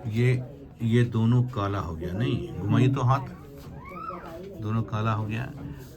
ये दोनों काला हो गया, नहीं घुमाइए तो हाथ, दोनों काला हो गया।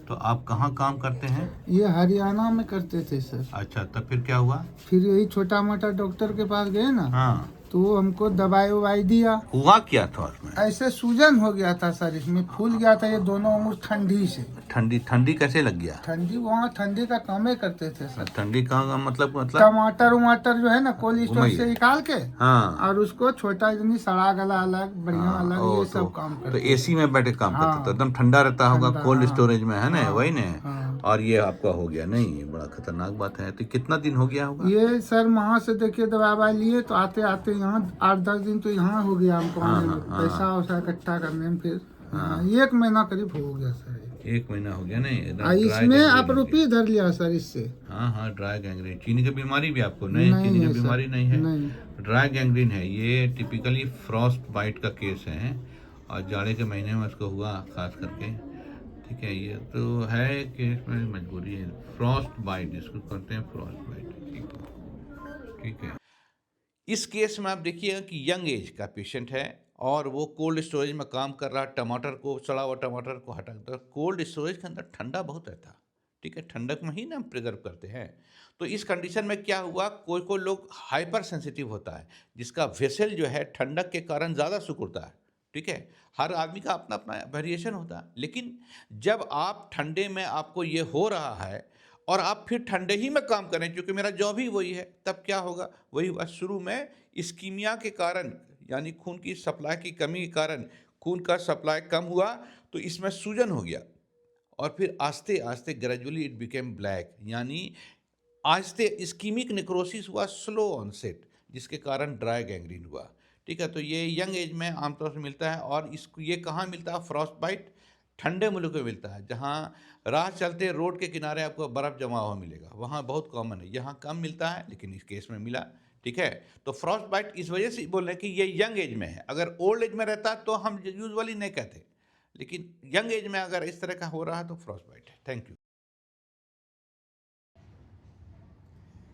तो आप कहाँ काम करते हैं? ये हरियाणा में करते थे सर। अच्छा, तब फिर क्या हुआ? फिर यही छोटा मोटा डॉक्टर के पास गए ना, हाँ, तो वो हमको दवाई ववाई दिया। हुआ क्या था उसमें? ऐसे सूजन हो गया था सर, इसमें फूल गया था ये दोनों अंगूर ठंडी से। ठंडी कैसे लग गया? ठंडी, वहाँ ठंडी का काम ही करते थे सर। ठंडी का मतलब टमाटर वमाटर जो है ना कोल्ड स्टोर से घुमाइए। निकाल के, हाँ, और उसको छोटा इतनी सड़ा गला अलग, बढ़िया हाँ, अलग, ओ ये तो सब काम तो करते एसी में बैठे काम हाँ, करता था, एकदम ठंडा रहता होगा, ठंडा, कोल्ड हाँ, स्टोरेज में, है ना, हाँ, वही ना। हाँ। और ये आपका हो गया, नहीं ये बड़ा खतरनाक बात है। तो कितना दिन हो गया होगा? ये सर वहाँ से देखिए दवा ववा लिए, तो आते आते यहाँ 8-10 दिन तो यहाँ हो गया हमको हाँ, आने हाँ, में, हाँ, पैसा वैसा इकट्ठा करने में। फिर हाँ। 1 महीना करीब हो गया सर। 1 महीना हो गया, नहीं एकदम ड्राई इसमें गैंग्रीन आप हो रुपये गया। धर लिया सर इससे। हाँ हाँ, ड्राई गैंग्रीन। चीनी की बीमारी भी आपको? नहीं, चीनी की है सर, बीमारी नहीं है, नहीं। ड्राई गैंग्रीन है। ये टिपिकली फ्रॉस्ट बाइट का केस है, और जाड़े के महीने में उसको हुआ खास करके। ठीक है, ये तो है केस में मजबूरी है, फ्रॉस्ट बाइट जिसको कहते हैं, फ्रॉस्ट बाइट। ठीक है। इस केस में आप देखिएगा कि यंग एज का पेशेंट है, और वो कोल्ड स्टोरेज में काम कर रहा, टमाटर को, सड़ा हुआ टमाटर को हटा कर, कोल्ड स्टोरेज के अंदर ठंडा बहुत रहता, ठीक है, ठंडक में ही ना हम प्रिजर्व करते हैं। तो इस कंडीशन में क्या हुआ, कोई कोई लोग हाइपर सेंसिटिव होता है, जिसका वेसल जो है ठंडक के कारण ज़्यादा सिकुड़ता है। ठीक है, हर आदमी का अपना अपना वेरिएशन होता है। लेकिन जब आप ठंडे में आपको ये हो रहा है, और आप फिर ठंडे ही में काम करें, क्योंकि मेरा जॉब ही वही है, तब क्या होगा, वही हुआ। शुरू में इस्कीमिया के कारण, यानी खून की सप्लाई की कमी के कारण खून का सप्लाई कम हुआ, तो इसमें सूजन हो गया, और फिर आस्ते आस्ते ग्रेजुअली इट बिकेम ब्लैक, यानी आस्ते इस्कीमिक नेक्रोसिस हुआ, स्लो ऑनसेट, जिसके कारण ड्राई गैंग्रीन हुआ। ठीक है, तो ये यंग एज में आमतौर से मिलता है। और इसको ये कहाँ मिलता है, फ्रॉस्ट बाइट ठंडे मुल्क में मिलता है, जहाँ राह चलते रोड के किनारे आपको बर्फ़ जमा हुआ मिलेगा, वहाँ बहुत कॉमन है। यहाँ कम मिलता है, लेकिन इस केस में मिला। ठीक है, तो फ्रॉस्ट बाइट इस वजह से बोल रहे हैं कि ये यंग एज में है। अगर ओल्ड एज में रहता तो हम यूजुअली नहीं कहते, लेकिन यंग एज में अगर इस तरह का हो रहा है तो फ्रॉस्ट बाइट है। Thank you.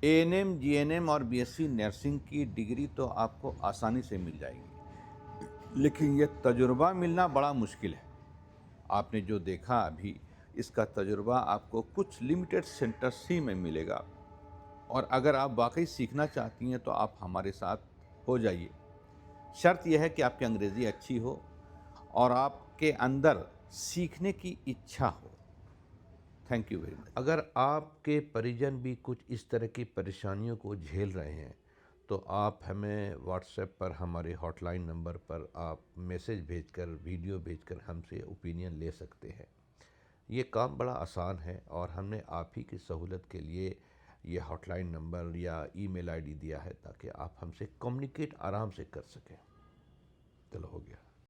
एएनएम, जीएनएम और बीएससी नर्सिंग की डिग्री तो आपको आसानी से मिल जाएगी, लेकिन यह तजुर्बा मिलना बड़ा मुश्किल है। आपने जो देखा अभी, इसका तजुर्बा आपको कुछ लिमिटेड सेंटर्स ही में मिलेगा, और अगर आप वाकई सीखना चाहती हैं तो आप हमारे साथ हो जाइए। शर्त यह है कि आपकी अंग्रेज़ी अच्छी हो और आपके अंदर सीखने की इच्छा हो। Thank you very much. अगर आपके परिजन भी कुछ इस तरह की परेशानियों को झेल रहे हैं, तो आप हमें व्हाट्सएप पर, हमारे हॉटलाइन नंबर पर आप मैसेज भेजकर, वीडियो भेजकर हमसे ओपिनियन ले सकते हैं। ये काम बड़ा आसान है, और हमने आप ही की सहूलत के लिए ये हॉटलाइन नंबर या ईमेल आईडी दिया है, ताकि आप हमसे कम्युनिकेट आराम से कर सकें। चलो, हो गया।